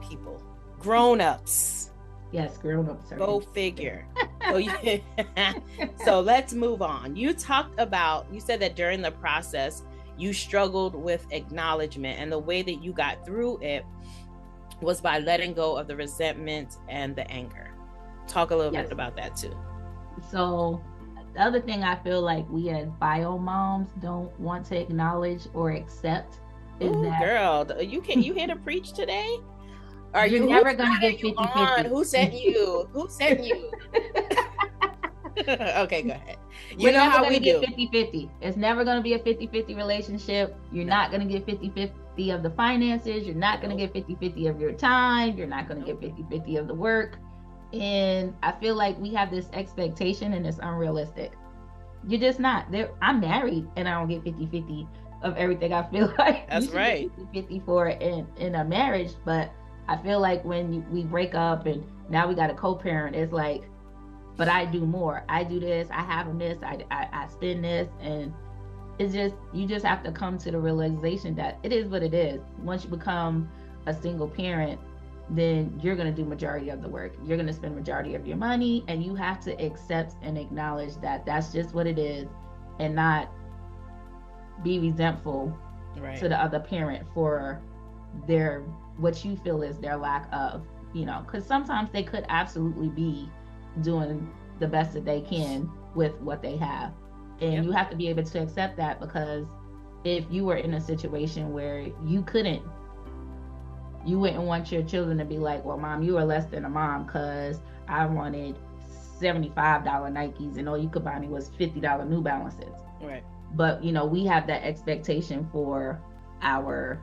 people, grown-ups. Yes, grown-ups. Go figure. So let's move on. You said that during the process, you struggled with acknowledgement, and the way that you got through it was by letting go of the resentment and the anger. Talk a little bit about that too. So the other thing I feel like we as bio moms don't want to acknowledge or accept is that, girl, you here to preach today? Are you never going to get 50-50? Who sent you? Okay, go ahead. You're never how we get 50-50. It's never going to be a 50-50 relationship. You're not going to get 50-50 of the finances. You're not going to get 50-50 of your time. You're not going to get 50-50 of the work. And I feel like we have this expectation, and it's unrealistic. You're just not. I'm married, and I don't get 50-50 of everything. I feel like that's right. 50-50 for in a marriage, but I feel like when we break up and now we got a co-parent, it's like, but I do more. I do this. I have him this. I spend this, and it's just, you just have to come to the realization that it is what it is. Once you become a single parent, then you're going to do majority of the work. You're going to spend majority of your money, and you have to accept and acknowledge that that's just what it is, and not be resentful to the other parent for their, what you feel is their lack of, you know, because sometimes they could absolutely be doing the best that they can with what they have. And you have to be able to accept that, because if you were in a situation where you couldn't, you wouldn't want your children to be like, well, mom, you are less than a mom because I wanted $75 Nikes and all you could buy me was $50 New Balances. Right. But, you know, we have that expectation for our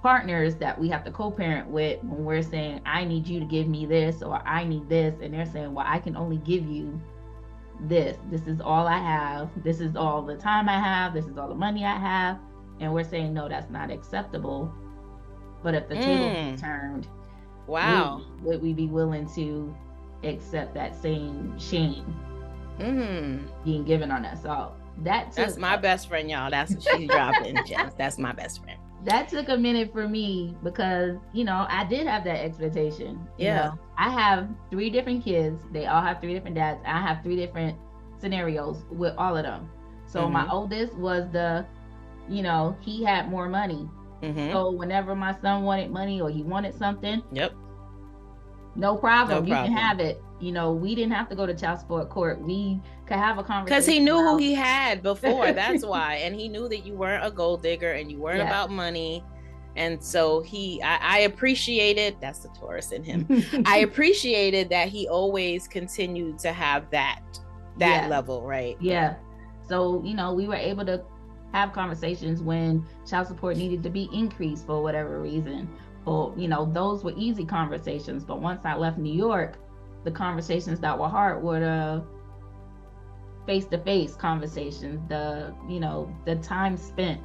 partners that we have to co-parent with when we're saying, I need you to give me this, or I need this. And they're saying, well, I can only give you this. This is all I have. This is all the time I have. This is all the money I have. And we're saying, no, that's not acceptable. But if the table was turned, would we be willing to accept that same shame being given on us? So that's my best friend, y'all. That's what she's dropping gems. That's my best friend. That took a minute for me because, you know, I did have that expectation. You know, I have 3 different kids. They all have 3 different dads. I have 3 different scenarios with all of them. So my oldest was you know, he had more money. So whenever my son wanted money or he wanted something, no problem. You can have it. You know, we didn't have to go to child support court. We could have a conversation. Because he knew who he had before. That's why. And he knew that you weren't a gold digger and you weren't about money. And so I appreciated, that's the Taurus in him. I appreciated that he always continued to have that level, right? Yeah. So, you know, we were able to have conversations when child support needed to be increased for whatever reason. Well, you know, those were easy conversations. But once I left New York, the conversations that were hard were the face-to-face conversations, the time spent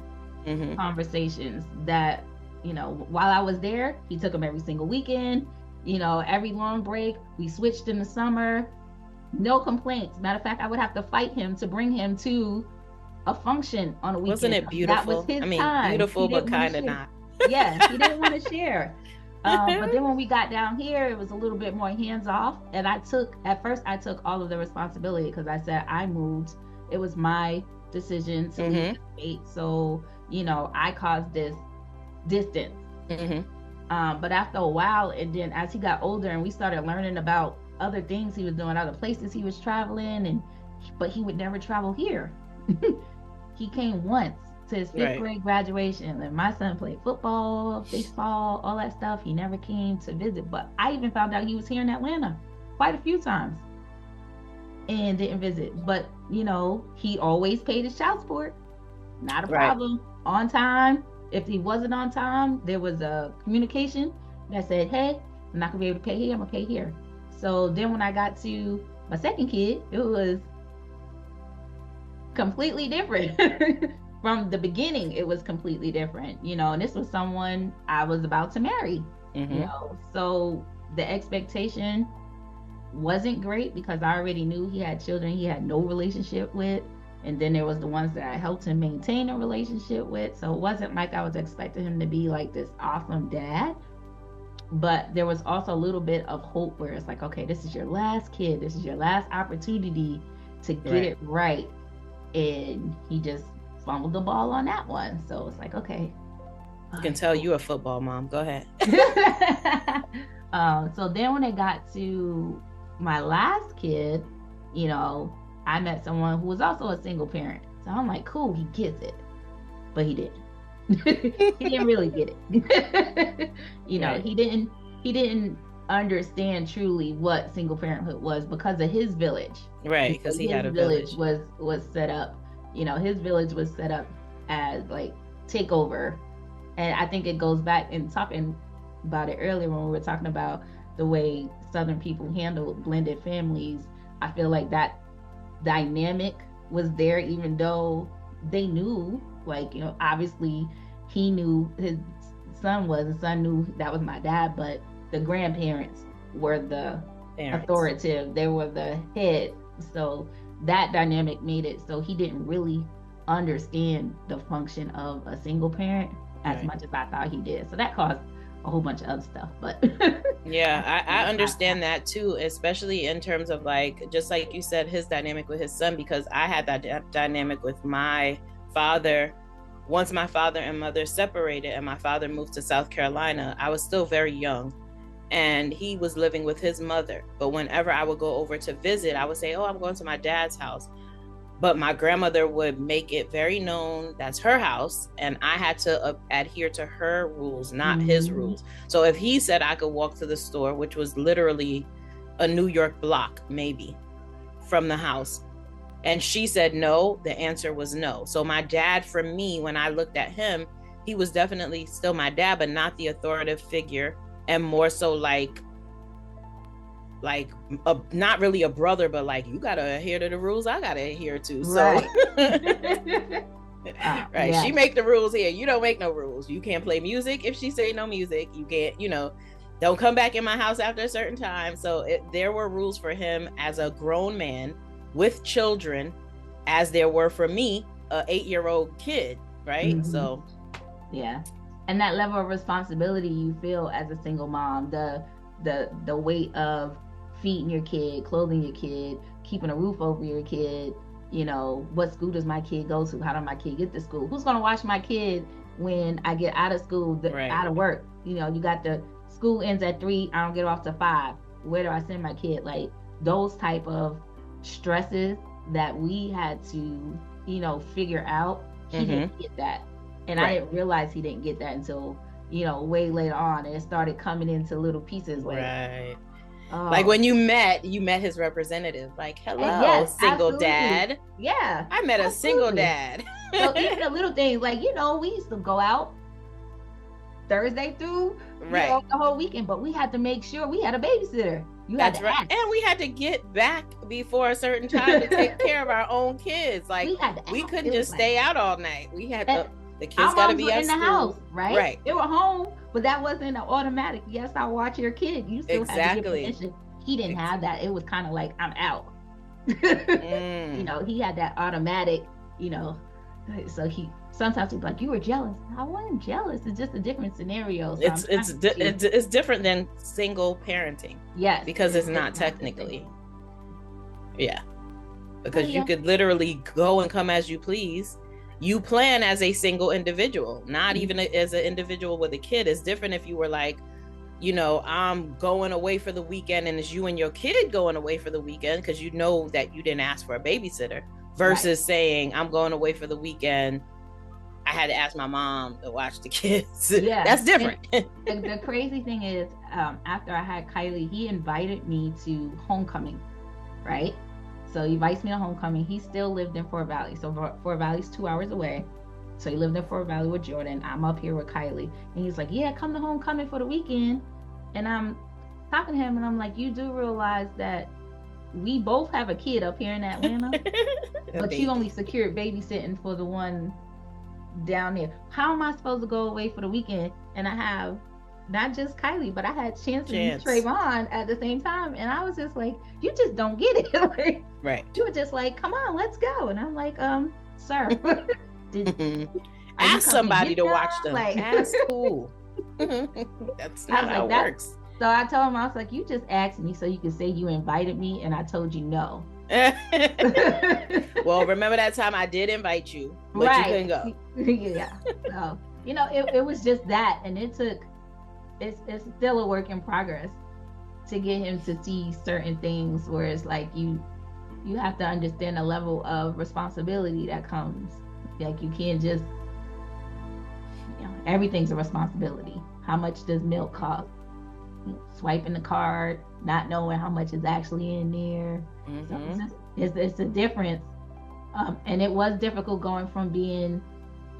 conversations that, you know, while I was there, he took them every single weekend, you know, every long break. We switched in the summer, no complaints. Matter of fact, I would have to fight him to bring him to a function on a weekend. Wasn't it beautiful? That was his time. Beautiful, but kind of not. Yeah, he didn't want to share. But then when we got down here, it was a little bit more hands off. And at first I took all of the responsibility because I said I moved. It was my decision to leave the state. So, you know, I caused this distance. But after a while, and then as he got older and we started learning about other things he was doing, other places he was traveling, but he would never travel here. He came once to his 5th grade graduation, and my son played football, baseball, all that stuff. He never came to visit, but I even found out he was here in Atlanta quite a few times and didn't visit. But, you know, he always paid his child support. Not a problem. On time. If he wasn't on time, there was a communication that said, hey, I'm not gonna be able to pay here, I'm gonna pay here. So then when I got to my second kid, it was completely different. From the beginning, it was completely different, you know, and this was someone I was about to marry, you know, so the expectation wasn't great because I already knew he had children he had no relationship with. And then there was the ones that I helped him maintain a relationship with. So it wasn't like I was expecting him to be like this awesome dad. But there was also a little bit of hope where it's like, okay, this is your last kid. This is your last opportunity to get it right. And he just fumbled the ball on that one. So it's like, okay. You can tell you a football mom. Go ahead. So then when it got to my last kid, you know, I met someone who was also a single parent. So I'm like, cool, he gets it. But he didn't. He didn't really get it. You know, he didn't understand truly what single parenthood was because of his village. Right, because he had a village. Was set up, you know, his village was set up as like takeover. And I think it goes back in talking about it earlier when we were talking about the way Southern people handle blended families. I feel like that dynamic was there, even though they knew, like, you know, obviously he knew his son knew that was my dad, but the grandparents were the authoritative, they were the head. So that dynamic made it so he didn't really understand the function of a single parent as much as I thought he did. So that caused a whole bunch of other stuff, but yeah, I understand that too, especially in terms of like, just like you said, his dynamic with his son, because I had that dynamic with my father once my father and mother separated and my father moved to South Carolina, I was still very young. And he was living with his mother. But whenever I would go over to visit, I would say, oh, I'm going to my dad's house. But my grandmother would make it very known that's her house. And I had to adhere to her rules, not his rules. So if he said I could walk to the store, which was literally a New York block, maybe, from the house, and she said no, the answer was no. So my dad, for me, when I looked at him, he was definitely still my dad, but not the authoritative figure. And more so like not really a brother, but like, you gotta adhere to the rules I gotta adhere to. So right. Right. Yeah. She make the rules here. You don't make no rules. You can't play music if she say no music. You can't, don't come back in my house after a certain time. So there were rules for him as a grown man with children, as there were for me, a 8-year-old kid. Right. So yeah. And that level of responsibility you feel as a single mom, the weight of feeding your kid, clothing your kid, keeping a roof over your kid, what school does my kid go to? How does my kid get to school? Who's going to watch my kid when I get out of school, out of work? You got the school ends at 3, I don't get off to 5. Where do I send my kid? Like those type of stresses that we had to, figure out. He didn't get that. And I didn't realize he didn't get that until, way later on. And it started coming into little pieces. Right. Like when you met his representative. Like, hello, yes, single absolutely. Dad. Yeah. I met a single dad. So even the little things, like, we used to go out Thursday through the whole weekend, but we had to make sure we had a babysitter. That's right. And we had to get back before a certain time to take care of our own kids. Like, we couldn't just stay out all night. We had to... The kids got to be at in the house, right? Right. They were home, but that wasn't an automatic. Yes, I'll watch your kid. You still had to get permission. He didn't have that. It was kind of like, I'm out. He had that automatic. So sometimes he'd be like, "You were jealous." I wasn't jealous. It's just a different scenario. So it's different than single parenting. Yes, because it's not technically. Yeah, because you could literally go and come as you please. You plan as a single individual, not even as an individual with a kid. It's different if you were like, I'm going away for the weekend and it's you and your kid going away for the weekend because that you didn't ask for a babysitter versus saying, I'm going away for the weekend. I had to ask my mom to watch the kids. Yeah. That's different. And the crazy thing is, after I had Kylie, he invited me to homecoming, right? So he invites me to homecoming. He still lived in Fort Valley. So Fort Valley's 2 hours away. So he lived in Fort Valley with Jordan. I'm up here with Kylie. And he's like, yeah, come to homecoming for the weekend. And I'm talking to him and I'm like, you do realize that we both have a kid up here in Atlanta, but you only secured babysitting for the one down there. How am I supposed to go away for the weekend? And I have not just Kylie, but I had Chance and Trayvon at the same time. And I was just like, you just don't get it. Like, right. You were just like, come on, let's go. And I'm like, sir, ask somebody to watch them. Like, ask who. That's not how it works. So I told him, I was like, you just asked me so you can say you invited me and I told you no. Well, remember that time I did invite you, but you couldn't go. Yeah. So, it was just that. And it's still a work in progress to get him to see certain things where it's like you have to understand the level of responsibility that comes. Like you can't just, everything's a responsibility. How much does milk cost? Swiping the card, not knowing how much is actually in there. Mm-hmm. So it's a difference. And it was difficult going from being,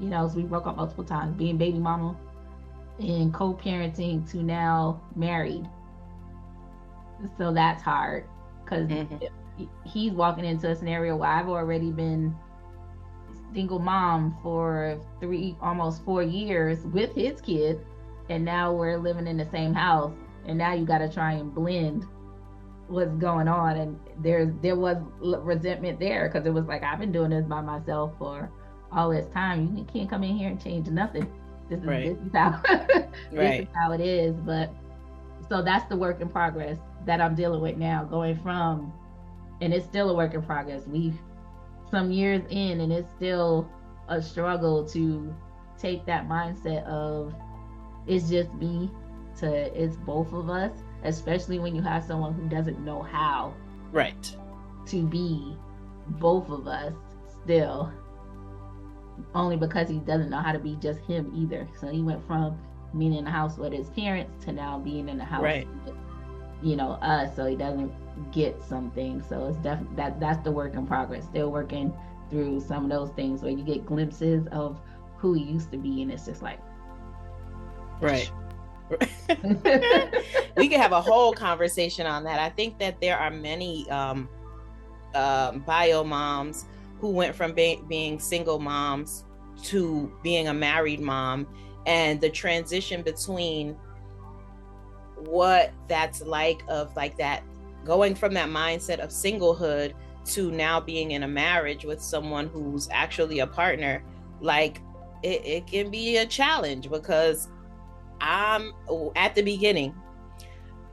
so we broke up multiple times, being baby mama and co-parenting to now married. So that's hard because he's walking into a scenario where I've already been single mom for almost 4 years with his kids, and now we're living in the same house, and now you got to try and blend what's going on. And there was resentment there because it was like, I've been doing this by myself for all this time. You can't come in here and change nothing. This is how this is how it is. But so that's the work in progress that I'm dealing with now, going from, and it's still a work in progress. We've some years in and it's still a struggle to take that mindset of it's just me to it's both of us, especially when you have someone who doesn't know how right to be both of us still, only because he doesn't know how to be just him either. So he went from being in the house with his parents to now being in the house right. with, you know, us, so he doesn't get some things. So it's definitely that's the work in progress, still working through some of those things where you get glimpses of who he used to be, and it's just like right. We could have a whole conversation on that. I think that there are many bio moms who went from being single moms to being a married mom, and the transition between what that's like, of like that going from that mindset of singlehood to now being in a marriage with someone who's actually a partner. Like it can be a challenge, because at the beginning,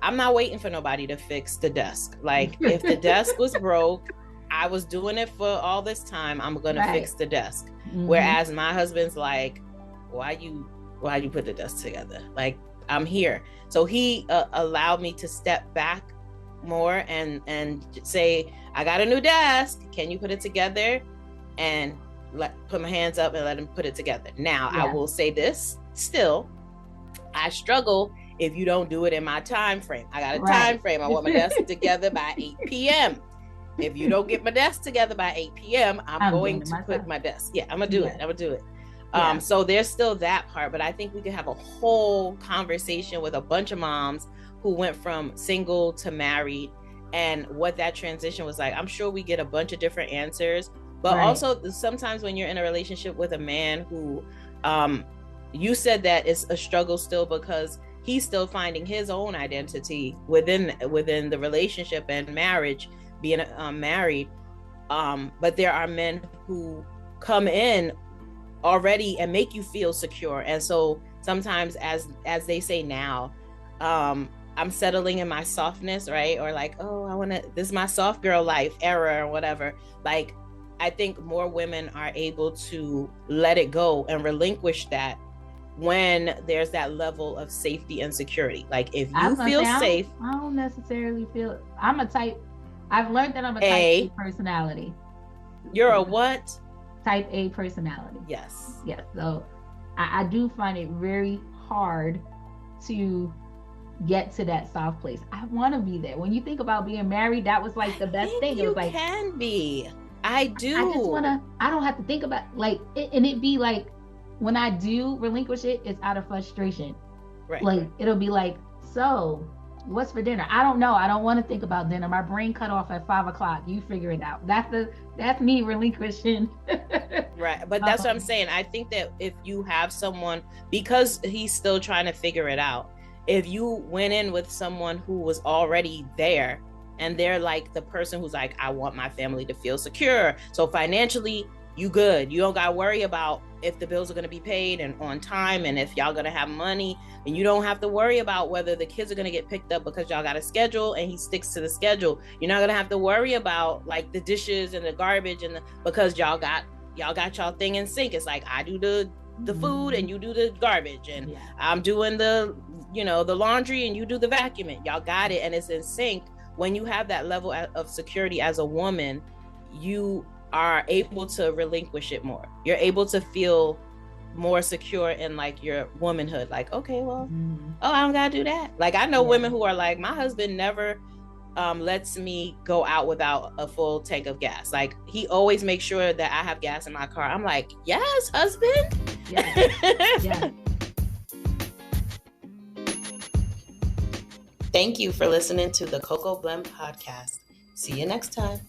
I'm not waiting for nobody to fix the desk. Like if the desk was broke, I was doing it for all this time, I'm gonna fix the desk. Mm-hmm. Whereas my husband's like, why you put the desk together? Like, I'm here. So he allowed me to step back more and say, I got a new desk, can you put it together? And put my hands up and let him put it together. Now, I will say this, still, I struggle if you don't do it in my time frame. I got a time frame. I want my desk together by 8 p.m. If you don't get my desk together by 8 p.m., I'm going to quit my desk. Yeah, I'm going to do it. I'm going to do it. So there's still that part, but I think we could have a whole conversation with a bunch of moms who went from single to married and what that transition was like. I'm sure we get a bunch of different answers, but also sometimes when you're in a relationship with a man who, you said that it's a struggle still because he's still finding his own identity within the relationship and marriage, being married. But there are men who come in already and make you feel secure. And so sometimes, as they say now, I'm settling in my softness, right? Or like, oh, this is my soft girl life era or whatever. Like, I think more women are able to let it go and relinquish that when there's that level of safety and security. Like if you feel safe. I don't necessarily feel, I've learned that I'm a type A personality. You're a what? Type A personality. Yes. Yes. So I do find it very hard to get to that soft place. I want to be there. When you think about being married, that was like the best thing. It was like, can be. I do. I just want to, I don't have to think about like it, and it be like, when I do relinquish it, it's out of frustration. Right. Like it'll be like, so what's for dinner? I don't know. I don't want to think about dinner. My brain cut off at 5 o'clock. You figure it out. That's me relinquishing. Right. But that's what I'm saying. I think that if you have someone, because he's still trying to figure it out, if you went in with someone who was already there and they're like the person who's like, I want my family to feel secure. So financially, you good. You don't got to worry about if the bills are going to be paid and on time, and if y'all going to have money, and you don't have to worry about whether the kids are going to get picked up because y'all got a schedule and he sticks to the schedule. You're not going to have to worry about like the dishes and the garbage because y'all got y'all thing in sync. It's like, I do the food and you do the garbage, and I'm doing the laundry and you do the vacuuming. Y'all got it. And it's in sync. When you have that level of security as a woman, you are able to relinquish it more. You're able to feel more secure in like your womanhood. Like, okay, well, I don't gotta do that. Like I know women who are like, my husband never lets me go out without a full tank of gas. Like he always makes sure that I have gas in my car. I'm like, yes, husband. Yeah. Thank you for listening to the Cocoa Blend podcast. See you next time.